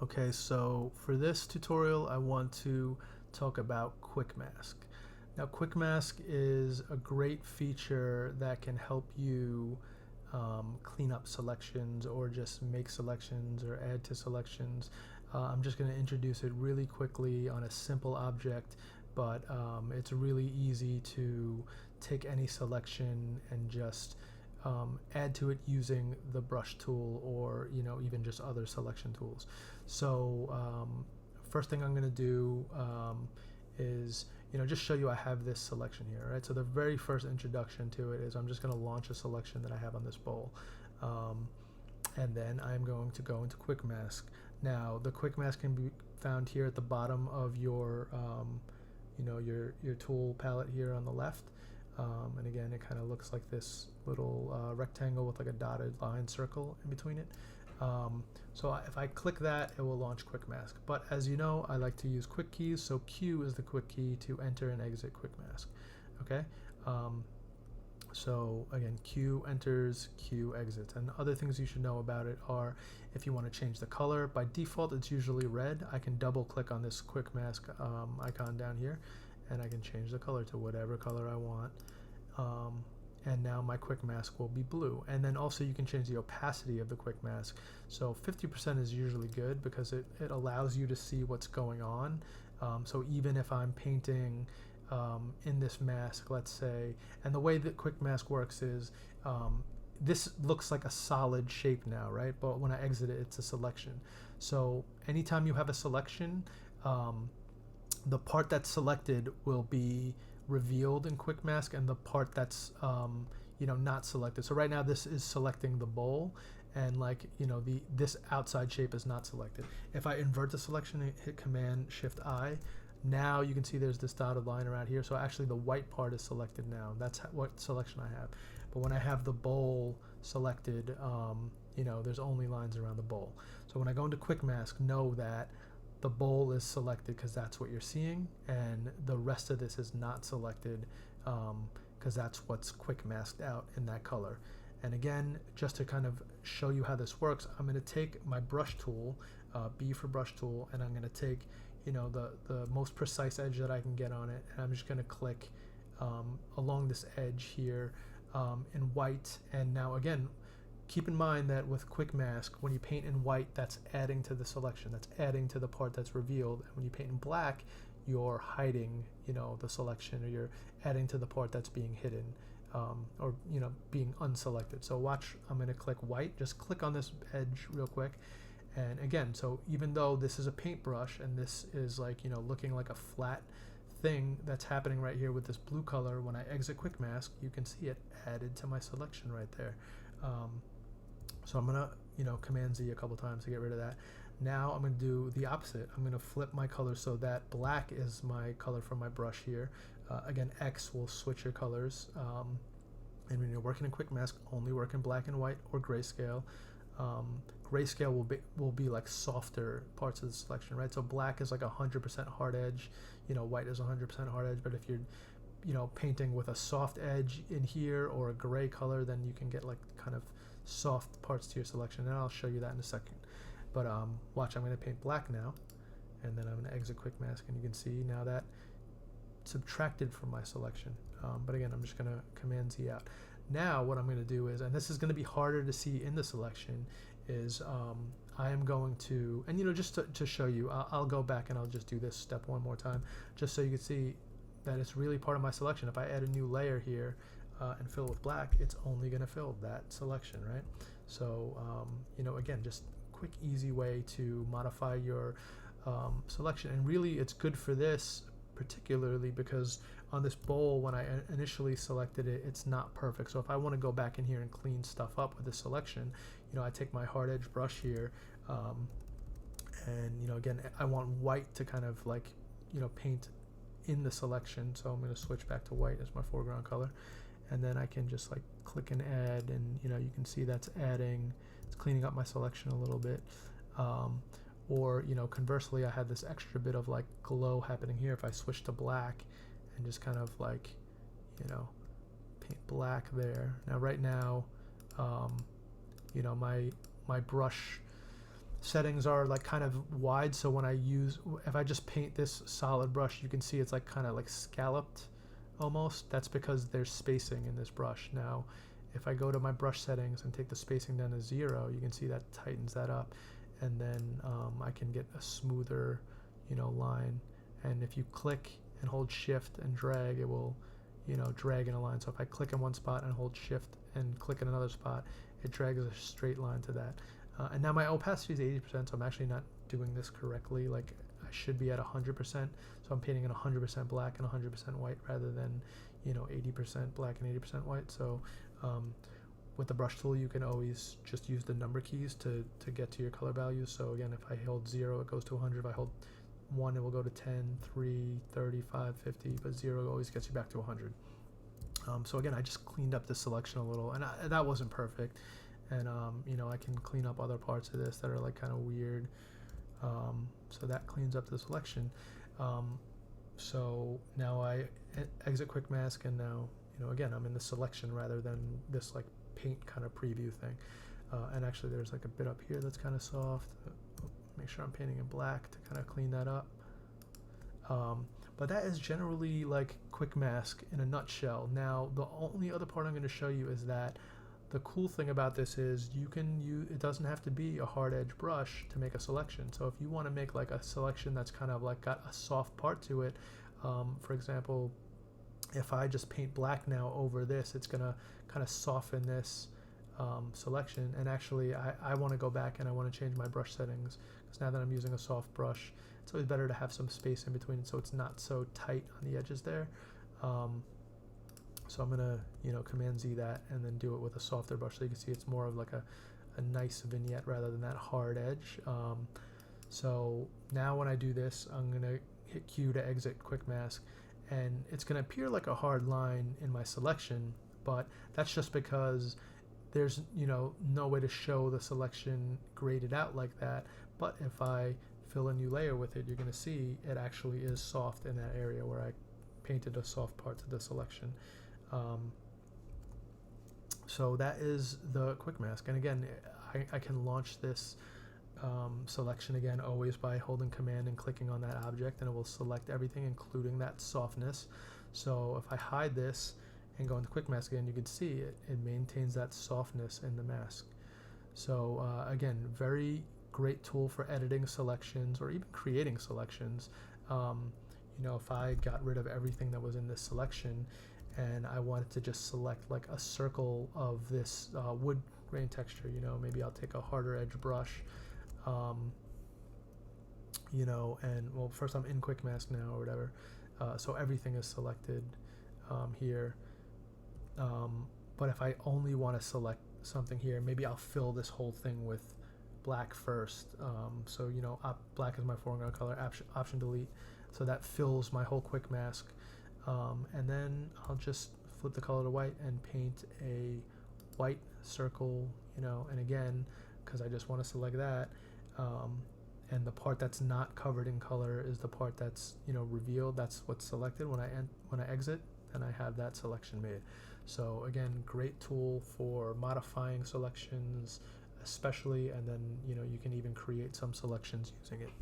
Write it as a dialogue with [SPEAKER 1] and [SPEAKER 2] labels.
[SPEAKER 1] Okay, so for this tutorial, I want to talk about Quick Mask. Now, Quick Mask is a great feature that can help you clean up selections or just make selections or add to selections. I'm just going to introduce it really quickly on a simple object, but it's really easy to take any selection and just add to it using the brush tool or even just other selection tools. So first thing I'm going to do is just show you I have this selection here, right? So the very first introduction to it is I'm just going to launch a selection that I have on this bowl, and then I'm going to go into Quick Mask. Now the Quick Mask can be found here at the bottom of your your tool palette here on the left. And again, it kind of looks like this little rectangle with like a dotted line circle in between it. So if I click that, it will launch Quick Mask. But as you know, I like to use quick keys, so Q is the quick key to enter and exit Quick Mask. Okay. So again, Q enters, Q exits. And other things you should know about it are if you want to change the color, by default it's usually red. I can double click on this Quick Mask icon down here, and I can change the color to whatever color I want. And now my Quick Mask will be blue. And then also you can change the opacity of the Quick Mask. So 50% is usually good because it allows you to see what's going on. So even if I'm painting in this mask, let's say, and the way that Quick Mask works is this looks like a solid shape now, right? But when I exit it, it's a selection. So anytime you have a selection, the part that's selected will be revealed in Quick Mask, and the part that's not selected. So right now this is selecting the bowl, and this outside shape is not selected. If I invert the selection and hit Command Shift I, now you can see there's this dotted line around here. So actually the white part is selected now. That's what selection I have. But when I have the bowl selected, there's only lines around the bowl. So when I go into Quick Mask, know that the bowl is selected because that's what you're seeing, and the rest of this is not selected because that's what's Quick Masked out in that color. And again, just to kind of show you how this works, I'm going to take my brush tool, B for brush tool, and I'm going to take the most precise edge that I can get on it, and I'm just going to click along this edge here in white. And now again, keep in mind that with Quick Mask, when you paint in white, that's adding to the selection, that's adding to the part that's revealed. And when you paint in black, you're hiding, the selection, or you're adding to the part that's being hidden, or being unselected. So watch, I'm going to click white. Just click on this edge real quick. And again, so even though this is a paintbrush and this is looking like a flat thing that's happening right here with this blue color, when I exit Quick Mask, you can see it added to my selection right there. So I'm gonna Command Z a couple times to get rid of that. Now I'm gonna do the opposite. I'm gonna flip my color so that black is my color from my brush here. Again, X will switch your colors. And when you're working in Quick Mask, only work in black and white or grayscale. Grayscale will be like softer parts of the selection, right? So black is like 100% hard edge, white is 100% hard edge. But if you're painting with a soft edge in here or a gray color, then you can get like kind of soft parts to your selection, and I'll show you that in a second. But watch, I'm going to paint black now, and then I'm going to exit Quick Mask, and you can see now that subtracted from my selection. But again, I'm just going to Command Z out. Now what I'm going to do is, and this is going to be harder to see in the selection, is I am going to, and just to show you, I'll go back and I'll just do this step one more time, just so you can see that it's really part of my selection. If I add a new layer here and fill it with black, it's only going to fill that selection, right? So again, just quick, easy way to modify your selection. And really it's good for this particularly because on this bowl, when I initially selected it, it's not perfect. So if I want to go back in here and clean stuff up with this selection, I take my hard edge brush here, and again, I want white to kind of paint in the selection. So I'm going to switch back to white as my foreground color, and then I can just click and add, and you can see that's adding, it's cleaning up my selection a little bit. Or conversely, I had this extra bit of glow happening here. If I switch to black and just kind of paint black there. Now right now, my brush settings are like kind of wide, so when if I just paint this solid brush, you can see it's like kind of like scalloped almost. That's because there's spacing in this brush. Now if I go to my brush settings and take the spacing down to 0, you can see that tightens that up, and then I can get a smoother, line. And if you click and hold shift and drag, it will drag in a line. So if I click in one spot and hold shift and click in another spot, it drags a straight line to that. And now my opacity is 80%, so I'm actually not doing this correctly. Like I should be at 100%, so I'm painting in 100% black and 100% white rather than 80% black and 80% white. So with the brush tool, you can always just use the number keys to get to your color values. So again, if I hold 0, it goes to 100. If I hold 1, it will go to 10, 3, 35, 50, but 0 always gets you back to 100. So again, I just cleaned up the selection a little, and that wasn't perfect. And I can clean up other parts of this that are like kind of weird. So that cleans up the selection. So now I exit quick mask, and now again I'm in the selection rather than this like paint kind of preview thing. And actually there's like a bit up here that's kind of soft. Make sure I'm painting in black to kind of clean that up. But that is generally like quick mask in a nutshell. Now the only other part I'm going to show you is that the cool thing about this is it doesn't have to be a hard edge brush to make a selection. So if you want to make like a selection that's kind of like got a soft part to it, for example, if I just paint black now over this, it's gonna kind of soften this selection. And actually I want to go back and I want to change my brush settings, because now that I'm using a soft brush, it's always better to have some space in between so it's not so tight on the edges there. So I'm gonna Command Z that and then do it with a softer brush, so you can see it's more of like a nice vignette rather than that hard edge. So now when I do this, I'm gonna hit Q to exit quick mask, and it's gonna appear like a hard line in my selection, but that's just because there's no way to show the selection graded out like that. But if I fill a new layer with it, you're gonna see it actually is soft in that area where I painted a soft part to the selection. So that is the quick mask, and again I can launch this selection again always by holding Command and clicking on that object, and it will select everything including that softness. So if I hide this and go into quick mask again, you can see it maintains that softness in the mask. So again, very great tool for editing selections or even creating selections. If I got rid of everything that was in this selection and I wanted to just select like a circle of this wood grain texture, maybe I'll take a harder edge brush, and well, first I'm in quick mask now or whatever, so everything is selected here. But if I only want to select something here, maybe I'll fill this whole thing with black first. So black is my foreground color, option delete, so that fills my whole quick mask. And then I'll just flip the color to white and paint a white circle, and again, because I just want to select that, and the part that's not covered in color is the part that's revealed. That's what's selected when I exit, and I have that selection made. So again, great tool for modifying selections especially, and then you can even create some selections using it.